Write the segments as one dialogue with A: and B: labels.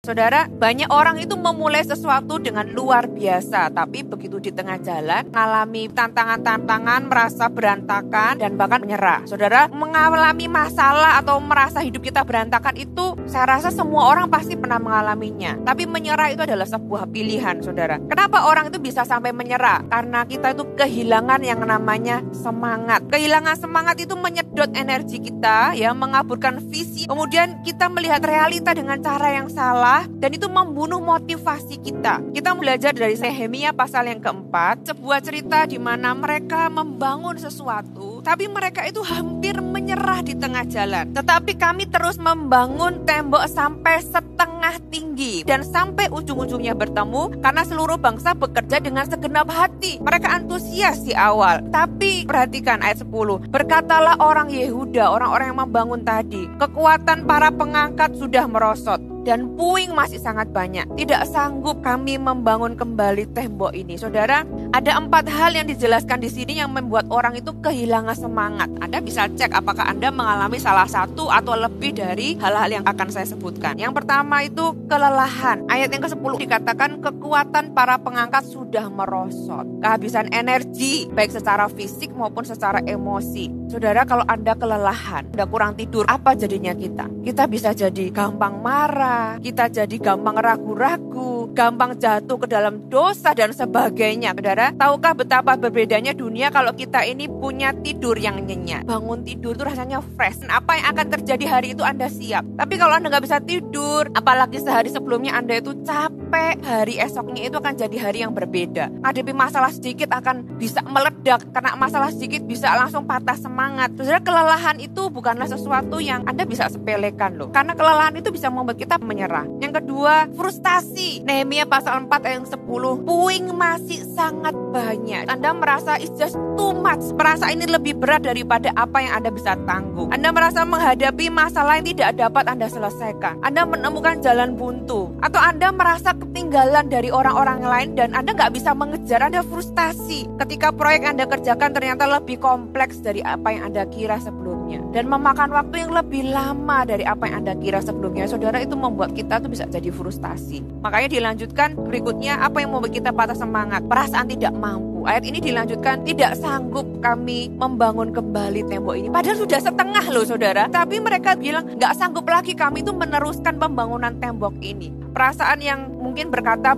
A: Saudara, banyak orang itu memulai sesuatu dengan luar biasa, tapi begitu di tengah jalan mengalami tantangan-tantangan, merasa berantakan dan bahkan menyerah. Saudara, mengalami masalah atau merasa hidup kita berantakan itu saya rasa semua orang pasti pernah mengalaminya. Tapi menyerah itu adalah sebuah pilihan, saudara. Kenapa orang itu bisa sampai menyerah? Karena kita itu kehilangan yang namanya semangat. Kehilangan semangat itu menyedot energi kita, ya, mengaburkan visi. Kemudian kita melihat realita dengan cara yang salah dan itu membunuh motivasi kita. Kita belajar dari Nehemia pasal yang keempat, sebuah cerita di mana mereka membangun sesuatu, tapi mereka itu hampir menyerah di tengah jalan. Tetapi kami terus membangun tembok sampai setengah tinggi dan sampai ujung-ujungnya bertemu karena seluruh bangsa bekerja dengan segenap hati. Mereka antusias di awal, tapi perhatikan ayat 10. Berkatalah orang Yehuda, orang-orang yang membangun tadi, kekuatan para pengangkat sudah merosot dan puing masih sangat banyak. Tidak sanggup kami membangun kembali tembok ini. Saudara, ada 4 hal yang dijelaskan di sini yang membuat orang itu kehilangan semangat. Anda bisa cek apakah Anda mengalami salah satu atau lebih dari hal-hal yang akan saya sebutkan. Yang pertama itu kelelahan. Ayat yang ke-10 dikatakan kekuatan para pengangkat sudah merosot. Kehabisan energi, baik secara fisik maupun secara emosi. Saudara, kalau Anda kelelahan, Anda kurang tidur, apa jadinya kita? Kita bisa jadi gampang marah, kita jadi gampang ragu-ragu, gampang jatuh ke dalam dosa dan sebagainya. Saudara, tahukah betapa berbedanya dunia kalau kita ini punya tidur yang nyenyak? Bangun tidur itu rasanya fresh. Dan apa yang akan terjadi hari itu Anda siap. Tapi kalau Anda nggak bisa tidur, apalagi sehari sebelumnya Anda itu capek, hari esoknya itu akan jadi hari yang berbeda. Ngadepi masalah sedikit akan bisa meledak, karena masalah sedikit bisa langsung patah semangat. Saudara, kelelahan itu bukanlah sesuatu yang Anda bisa sepelekan loh. Karena kelelahan itu bisa membuat kita menyerah. Yang kedua, frustasi. Nehemia pasal 4 ayat 10. Puing masih sangat banyak. Anda merasa it's just too much. Merasa ini lebih berat daripada apa yang Anda bisa tanggung. Anda merasa menghadapi masalah yang tidak dapat Anda selesaikan. Anda menemukan jalan buntu. Atau Anda merasa ketinggalan dari orang-orang lain dan Anda nggak bisa mengejar. Anda frustasi. Ketika proyek Anda kerjakan ternyata lebih kompleks dari apa yang Anda kira sebelumnya. Dan memakan waktu yang lebih lama dari apa yang Anda kira sebelumnya. Saudara, itu membuat kita tuh bisa jadi frustasi. Makanya dilanjutkan berikutnya, apa yang membuat kita patah semangat? Perasaan tidak mampu. Ayat ini dilanjutkan, tidak sanggup kami membangun kembali tembok ini. Padahal sudah setengah loh saudara. Tapi mereka bilang gak sanggup lagi kami itu meneruskan pembangunan tembok ini. Perasaan yang mungkin berkata,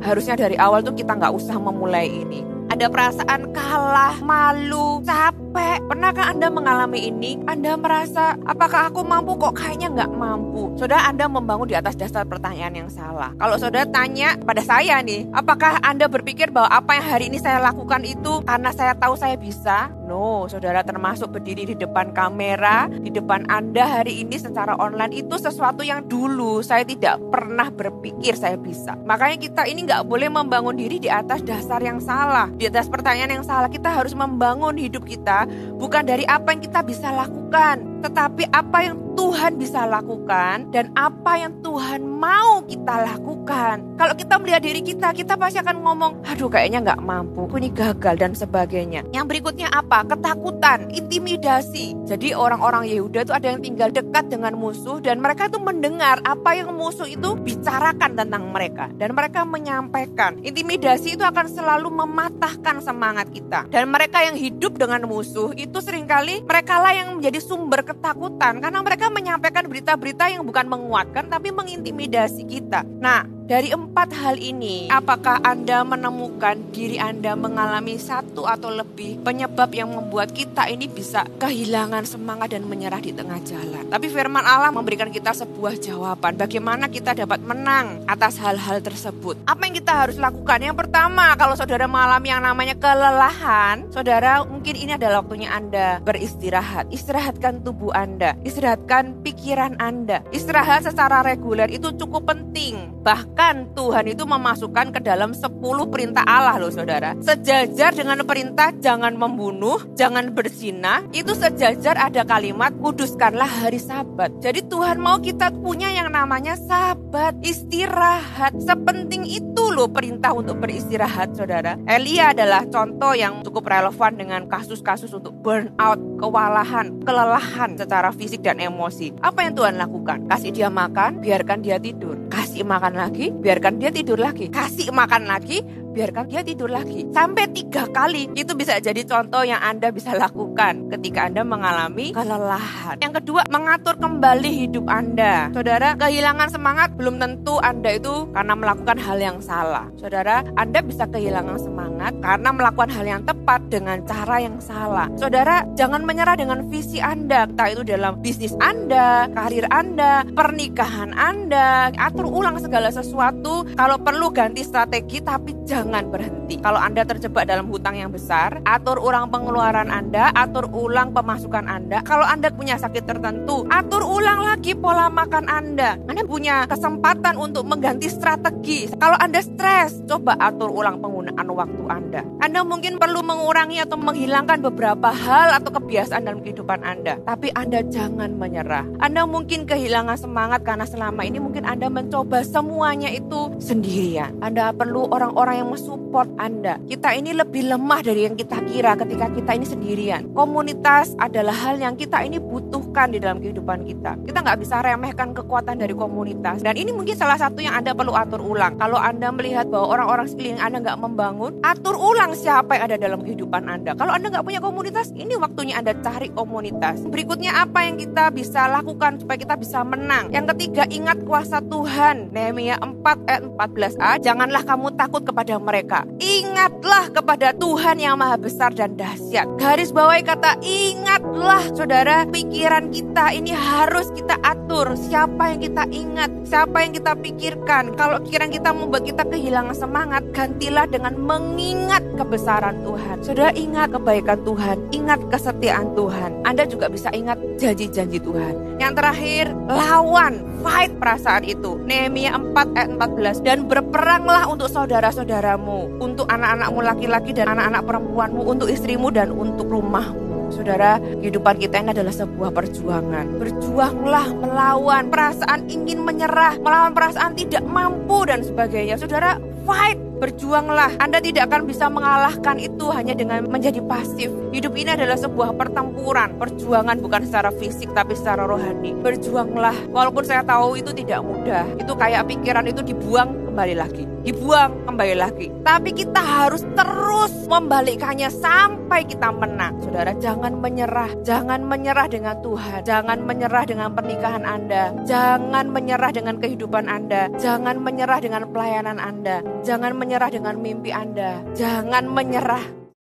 A: harusnya dari awal tuh kita gak usah memulai ini. Ada perasaan kalah, malu, capek. Pernahkah Anda mengalami ini? Anda merasa, apakah aku mampu? Kok kayaknya nggak mampu. Saudara, Anda membangun di atas dasar pertanyaan yang salah. Kalau saudara tanya pada saya nih, apakah Anda berpikir bahwa apa yang hari ini saya lakukan itu karena saya tahu saya bisa? No, saudara, termasuk berdiri di depan kamera, di depan Anda hari ini secara online itu sesuatu yang dulu saya tidak pernah berpikir saya bisa. Makanya kita ini nggak boleh membangun diri di atas dasar yang salah. Di atas pertanyaan yang salah, kita harus membangun hidup kita bukan dari apa yang kita bisa lakukan, tetapi apa yang Tuhan bisa lakukan dan apa yang Tuhan mau kita lakukan. Kalau kita melihat diri kita pasti akan ngomong, aduh kayaknya gak mampu, aku ini gagal dan sebagainya. Yang berikutnya apa? Ketakutan, intimidasi. Jadi orang-orang Yehuda itu ada yang tinggal dekat dengan musuh dan mereka itu mendengar apa yang musuh itu bicarakan tentang mereka. Dan mereka menyampaikan. Intimidasi itu akan selalu mematahkan semangat kita. Dan mereka yang hidup dengan musuh itu seringkali mereka lah yang menjadi sumber ketakutan karena mereka menyampaikan berita-berita yang bukan menguatkan tapi mengintimidasi kita. Nah, dari 4 hal ini, apakah Anda menemukan diri Anda mengalami satu atau lebih penyebab yang membuat kita ini bisa kehilangan semangat dan menyerah di tengah jalan? Tapi firman Allah memberikan kita sebuah jawaban. Bagaimana kita dapat menang atas hal-hal tersebut? Apa yang kita harus lakukan? Yang pertama, kalau saudara mengalami yang namanya kelelahan, saudara mungkin ini adalah waktunya Anda beristirahat. Istirahatkan tubuh Anda, istirahatkan pikiran Anda. Istirahat secara reguler itu cukup penting. Bahkan Tuhan itu memasukkan ke dalam 10 perintah Allah loh saudara. Sejajar dengan perintah jangan membunuh, jangan berzina, itu sejajar ada kalimat kuduskanlah hari Sabat. Jadi Tuhan mau kita punya yang namanya Sabat, istirahat. Sepenting itu loh perintah untuk beristirahat saudara. Elia adalah contoh yang cukup relevan dengan kasus-kasus untuk burnout, kewalahan, kelelahan secara fisik dan emosi. Apa yang Tuhan lakukan? Kasih dia makan, biarkan dia tidur. Kasih makan lagi, biarkan dia tidur lagi. Kasih makan lagi, biarkan dia tidur lagi. Sampai 3 kali. Itu bisa jadi contoh yang Anda bisa lakukan ketika Anda mengalami kelelahan. Yang kedua, mengatur kembali hidup Anda. Saudara, kehilangan semangat belum tentu Anda itu karena melakukan hal yang salah. Saudara, Anda bisa kehilangan semangat karena melakukan hal yang tepat dengan cara yang salah. Saudara, jangan menyerah dengan visi Anda. Entah itu dalam bisnis Anda, karir Anda, pernikahan Anda. Atur ulang segala sesuatu. Kalau perlu ganti strategi, tapi jangan berhenti. Kalau Anda terjebak dalam hutang yang besar, atur ulang pengeluaran Anda, atur ulang pemasukan Anda. Kalau Anda punya sakit tertentu, atur ulang lagi pola makan Anda. Anda punya kesempatan untuk mengganti strategi. Kalau Anda stres, coba atur ulang penggunaan waktu Anda. Anda mungkin perlu mengurangi atau menghilangkan beberapa hal atau kebiasaan dalam kehidupan Anda. Tapi Anda jangan menyerah. Anda mungkin kehilangan semangat karena selama ini mungkin Anda mencoba semuanya itu sendirian. Anda perlu orang-orang yang support Anda. Kita ini lebih lemah dari yang kita kira ketika kita ini sendirian. Komunitas adalah hal yang kita ini butuhkan di dalam kehidupan kita. Kita nggak bisa remehkan kekuatan dari komunitas. Dan ini mungkin salah satu yang Anda perlu atur ulang. Kalau Anda melihat bahwa orang-orang sekeliling Anda nggak membangun, atur ulang siapa yang ada dalam kehidupan Anda. Kalau Anda nggak punya komunitas, ini waktunya Anda cari komunitas. Berikutnya, apa yang kita bisa lakukan supaya kita bisa menang? Yang ketiga, ingat kuasa Tuhan. Nehemia 4 ayat 14a, janganlah kamu takut kepada mereka. Ingatlah kepada Tuhan yang maha besar dan dahsyat. Garis bawahi kata ingatlah, saudara. Pikiran kita ini harus kita atur. Siapa yang kita ingat, siapa yang kita pikirkan. Kalau pikiran kita membuat kita kehilangan semangat, gantilah dengan mengingat kebesaran Tuhan. Saudara, ingat kebaikan Tuhan, ingat kesetiaan Tuhan. Anda juga bisa ingat janji-janji Tuhan. Yang terakhir, lawan, fight perasaan itu. Nehemia 4 ayat 14, dan berperanglah untuk saudara-saudaramu, untuk anak-anakmu laki-laki dan anak-anak perempuanmu, untuk istrimu dan untuk rumahmu. Saudara, kehidupan kita ini adalah sebuah perjuangan. Berjuanglah melawan perasaan ingin menyerah, melawan perasaan tidak mampu dan sebagainya. Saudara, fight, berjuanglah. Anda tidak akan bisa mengalahkan itu hanya dengan menjadi pasif. Hidup ini adalah sebuah pertempuran, perjuangan bukan secara fisik tapi secara rohani. Berjuanglah, walaupun saya tahu itu tidak mudah. Itu kayak pikiran itu dibuang kembali lagi, dibuang kembali lagi. Tapi kita harus terus membalikkannya sampai kita menang. Saudara, jangan menyerah. Jangan menyerah dengan Tuhan. Jangan menyerah dengan pernikahan Anda. Jangan menyerah dengan kehidupan Anda. Jangan menyerah dengan pelayanan Anda. Jangan menyerah dengan mimpi Anda. Jangan menyerah